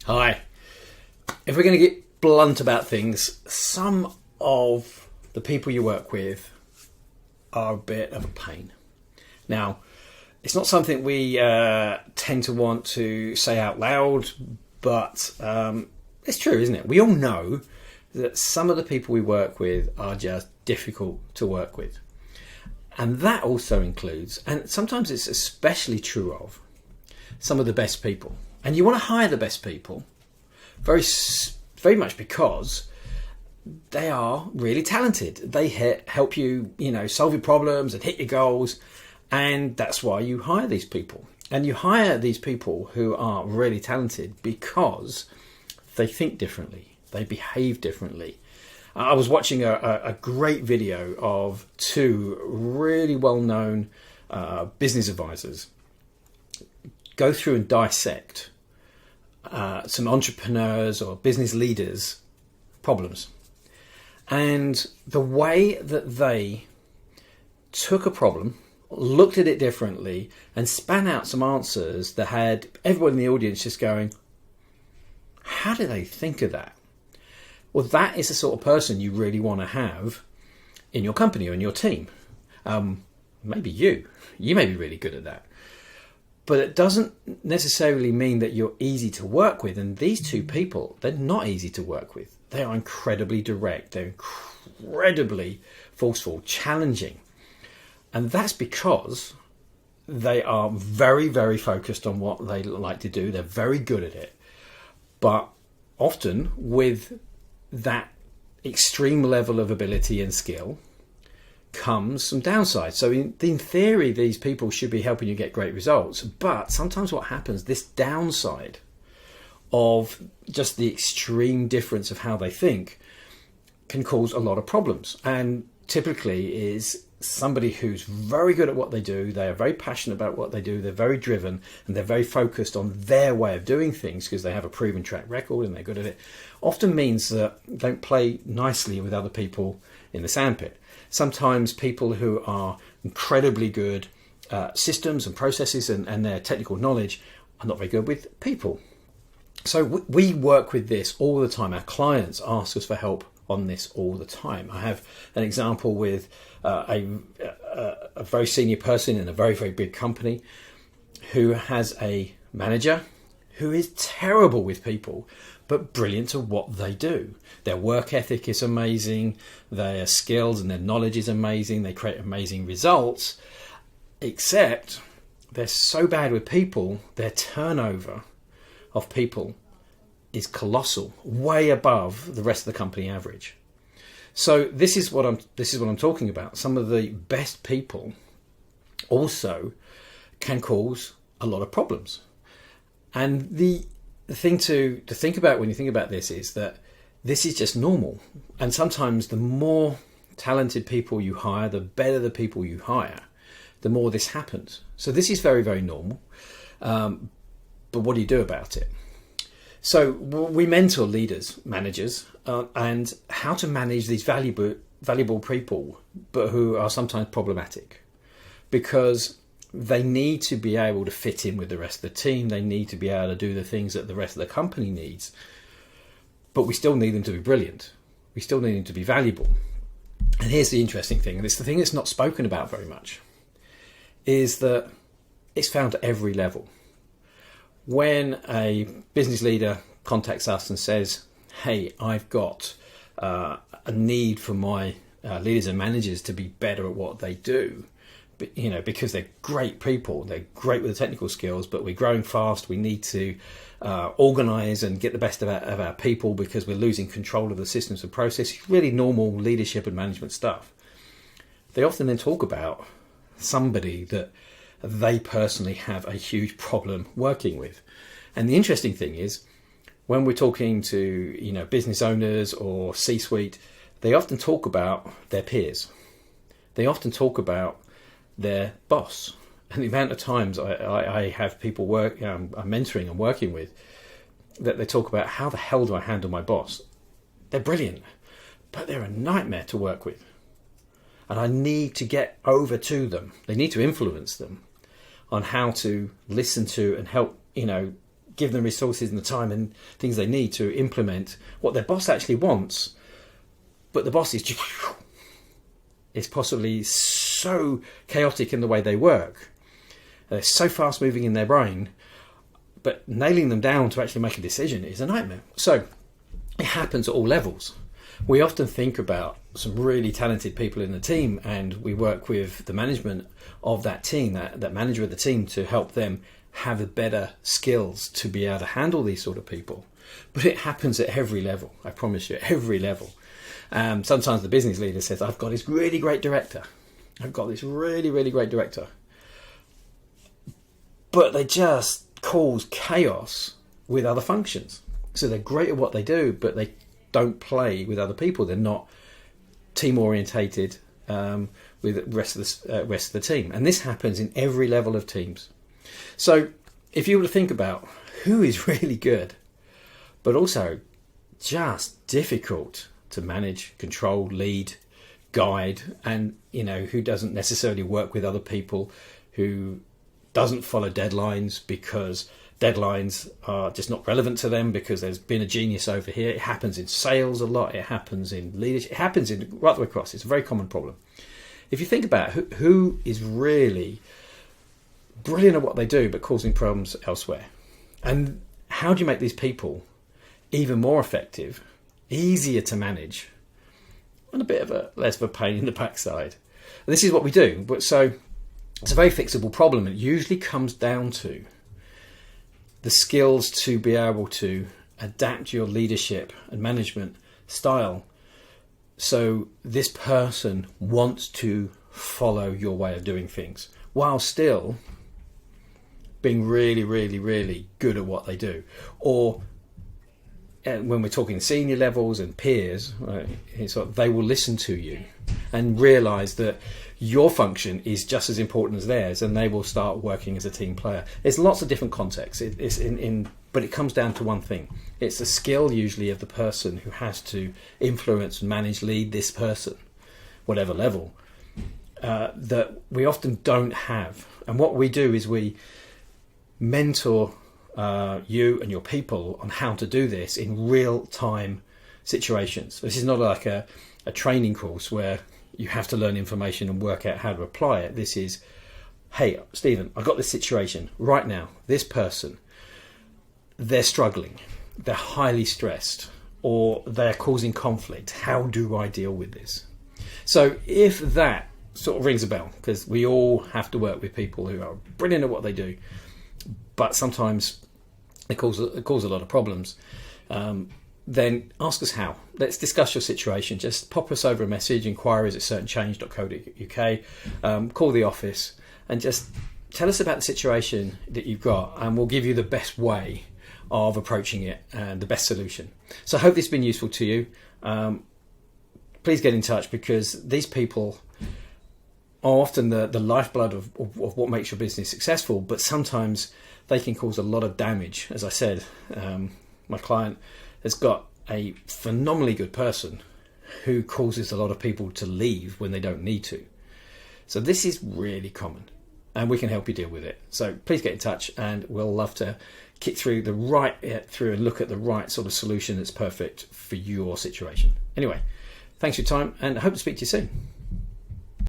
Hi. If we're going to get blunt about things, some of the people you work with are a bit of a pain. Now, it's not something we tend to want to say out loud, but it's true, isn't it? We all know that some of the people we work with are just difficult to work with. And that also includes, and sometimes it's especially true of, some of the best people. And you want to hire the best people very much because they are really talented. They help you, solve your problems and hit your goals. And that's why you hire these people. And you hire these people who are really talented because they think differently. They behave differently. I was watching a great video of two really well-known business advisors go through and dissect some entrepreneurs or business leaders' problems. And the way that they took a problem, looked at it differently, and span out some answers that had everyone in the audience just going, how do they think of that? Well, that is the sort of person you really want to have in your company or in your team. Maybe you may be really good at that. But it doesn't necessarily mean that you're easy to work with. And these two people, they're not easy to work with. They are incredibly direct. They're incredibly forceful, challenging. And that's because they are very, very focused on what they like to do. They're very good at it. But often with that extreme level of ability and skill comes some downside. So in theory, these people should be helping you get great results. But sometimes what happens, this downside of just the extreme difference of how they think can cause a lot of problems. And typically is somebody who's very good at what they do. They are very passionate about what they do. They're very driven and they're very focused on their way of doing things because they have a proven track record and they're good at it. Often means that they don't play nicely with other people in the sandpit. Sometimes people who are incredibly good systems and processes and their technical knowledge are not very good with people. So we work with this all the time. Our clients ask us for help on this all the time. I have an example with a very senior person in a very, very big company who has a manager who is terrible with people, but brilliant at what they do. Their work ethic is amazing, their skills and their knowledge is amazing, they create amazing results, except they're so bad with people, their turnover of people is colossal, way above the rest of the company average. So this is what I'm talking about. Some of the best people also can cause a lot of problems. And the thing to think about when you think about this is that this is just normal. And sometimes the more talented people you hire, the better the people you hire, the more this happens. So this is very, very normal. But what do you do about it? So we mentor leaders, managers, and how to manage these valuable people, but who are sometimes problematic because they need to be able to fit in with the rest of the team. They need to be able to do the things that the rest of the company needs. But we still need them to be brilliant. We still need them to be valuable. And here's the interesting thing, and it's the thing that's not spoken about very much, is that it's found at every level. When a business leader contacts us and says, hey, I've got a need for my leaders and managers to be better at what they do, because they're great people, they're great with the technical skills, but we're growing fast, we need to organise and get the best of our people because we're losing control of the systems and processes, really normal leadership and management stuff. They often then talk about somebody that they personally have a huge problem working with. And the interesting thing is, when we're talking to business owners or C-suite, they often talk about their peers. They often talk about their boss. And the amount of times I have people I'm mentoring and working with, that they talk about, how the hell do I handle my boss? They're brilliant, but they're a nightmare to work with. And I need to get over to them. They need to influence them on how to listen to and help, give them resources and the time and things they need to implement what their boss actually wants, but the boss is possibly so chaotic in the way they work. They're so fast moving in their brain, but nailing them down to actually make a decision is a nightmare. So it happens at all levels. We often think about some really talented people in the team, and we work with the management of that team, that manager of the team, to help them have the better skills to be able to handle these sort of people. But it happens at every level, I promise you, at every level. Sometimes the business leader says, I've got this really great director. I've got this really, really great director. But they just cause chaos with other functions. So they're great at what they do, but they don't play with other people. They're not team orientated with the rest of the team. And this happens in every level of teams. So if you were to think about who is really good, but also just difficult to manage, control, lead, guide, and who doesn't necessarily work with other people, who doesn't follow deadlines because deadlines are just not relevant to them because there's been a genius over here. It happens in sales a lot. It happens in leadership. It happens right the way across. It's a very common problem. If you think about who is really brilliant at what they do but causing problems elsewhere, and how do you make these people even more effective, easier to manage, and a bit of a less of a pain in the backside? And this is what we do. But so it's a very fixable problem. It usually comes down to the skills to be able to adapt your leadership and management style so this person wants to follow your way of doing things while still being really, really, really good at what they do. Or when we're talking senior levels and peers, right, they will listen to you and realise that your function is just as important as theirs, and they will start working as a team player. There's lots of different contexts, but it comes down to one thing. It's the skill usually of the person who has to influence, manage, lead this person, whatever level, that we often don't have. And what we do is we mentor you and your people on how to do this in real-time situations. This is not like a training course where you have to learn information and work out how to apply it. This is, hey, Stephen, I've got this situation right now. This person, they're struggling, they're highly stressed, or they're causing conflict. How do I deal with this? So if that sort of rings a bell, because we all have to work with people who are brilliant at what they do, but sometimes it cause a lot of problems, then ask us how. Let's discuss your situation. Just pop us over a message, inquiries@certainchange.co.uk, call the office and just tell us about the situation that you've got, and we'll give you the best way of approaching it and the best solution. So I hope this has been useful to you. Please get in touch, because these people are often the lifeblood of what makes your business successful, but sometimes they can cause a lot of damage. As I said, my client has got a phenomenally good person who causes a lot of people to leave when they don't need to. So this is really common, and we can help you deal with it. So please get in touch, and we'll love to kick through and look at the right sort of solution that's perfect for your situation. Anyway, thanks for your time, and I hope to speak to you soon.